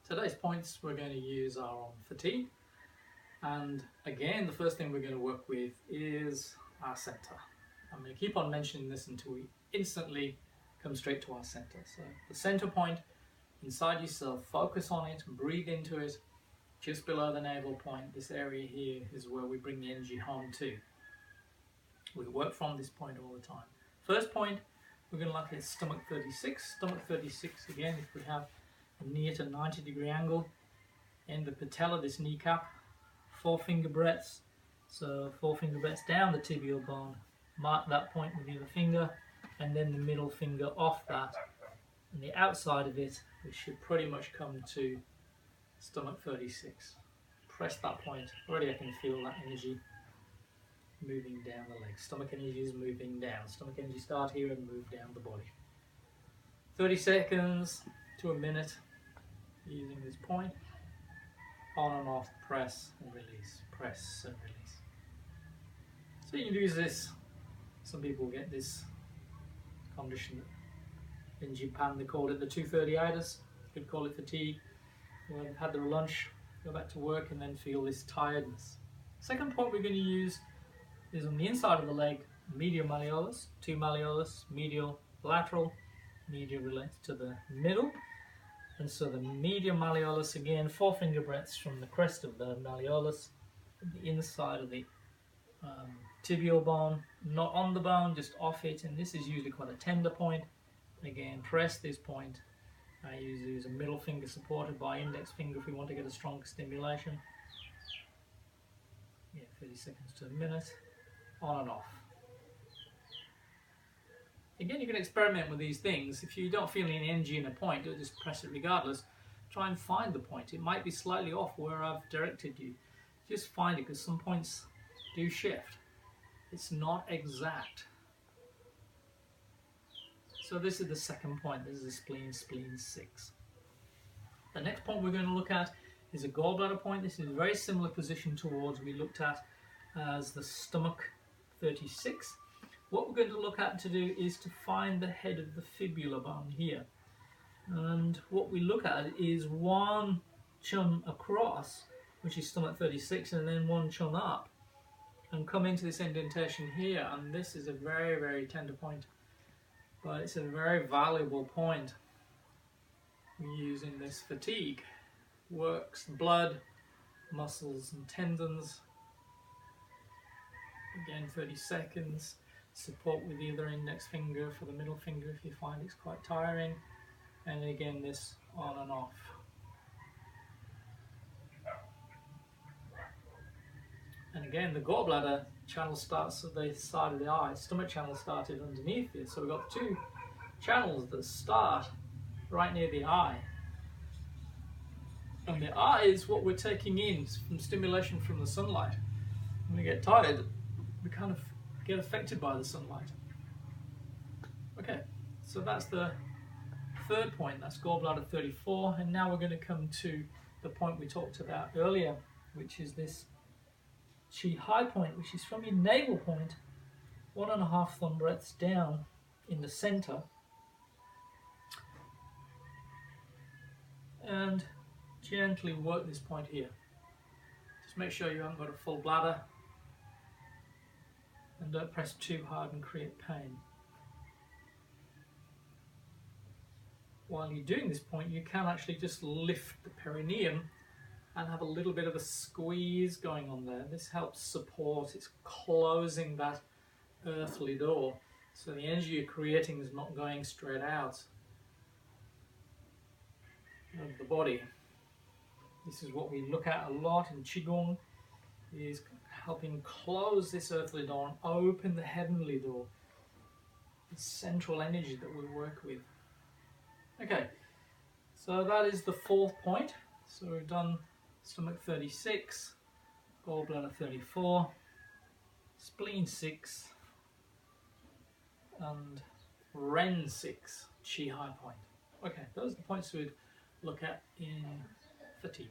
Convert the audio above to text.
Today's points we're going to use are on fatigue, and again the first thing we're going to work with is our center. I'm going to keep on mentioning this until we instantly come straight to our center. So the center point inside yourself, focus on it, breathe into it, just below the navel point. This area here is where we bring the energy home to. We work from this point all the time. First point, we're going to look at stomach 36. Stomach 36, again, if we have a near to 90-degree angle, and the patella, this kneecap, 4 finger breaths. So 4 finger breaths down the tibial bone, mark that point with the other finger, and then the middle finger off that, and the outside of it, which should pretty much come to stomach 36. Press that point. Already I can feel that energy moving down the legs. Stomach energy is moving down. Stomach energy start here and move down the body. 30 seconds to a minute using this point. On and off, press and release, press and release. So you can use this. Some people get this condition. In Japan they call it the 230itis. You could call it fatigue. When you've had their lunch, go back to work and then feel this tiredness. Second point we're going to use is on the inside of the leg, medial malleolus, 2 malleolus, medial lateral. Medial relates to the middle. And so the medial malleolus, again, 4 finger breaths from the crest of the malleolus, the inside of the tibial bone, not on the bone, just off it. And this is usually quite a tender point. Again, press this point. I usually use a middle finger supported by index finger if we want to get a strong stimulation. Yeah, 30 seconds to a minute. On and off. Again, you can experiment with these things. If you don't feel any energy in a point, don't just press it regardless. Try and find the point. It might be slightly off where I've directed you. Just find it, because some points do shift. It's not exact. So this is the second point. This is the spleen, spleen 6. The next point we're going to look at is a gallbladder point. This is a very similar position towards we looked at as the stomach 36. What we're going to look at to do is to find the head of the fibula bone here. And what we look at is one chum across, which is stomach 36, and then one chum up, and come into this indentation here. And this is a very, very tender point, but it's a very valuable point we use in this fatigue. Works blood, muscles and tendons. Again, 30 seconds. Support with either index finger for the middle finger if you find it's quite tiring. And again, this on and off. And again, the gallbladder channel starts at the side of the eye. Stomach channel started underneath it. So we've got 2 channels that start right near the eye. And the eye is what we're taking in from stimulation from the sunlight. When we get tired, we kind of get affected by the sunlight. Okay, so that's the third point. That's gallbladder 34. And now we're going to come to the point we talked about earlier, which is this chi high point, which is from your navel point, 1.5 thumb breaths down in the center. And gently work this point here. Just make sure you haven't got a full bladder. And don't press too hard and create pain. While you're doing this point, you can actually just lift the perineum and have a little bit of a squeeze going on there. This helps support, it's closing that earthly door. So the energy you're creating is not going straight out of the body. This is what we look at a lot in Qigong, is helping close this earthly door and open the heavenly door. The central energy that we work with. Okay, so that is the 4th point. So we've done stomach 36, gallbladder 34, spleen 6, and Ren 6, Chi high point. Okay, those are the points we'd look at in fatigue.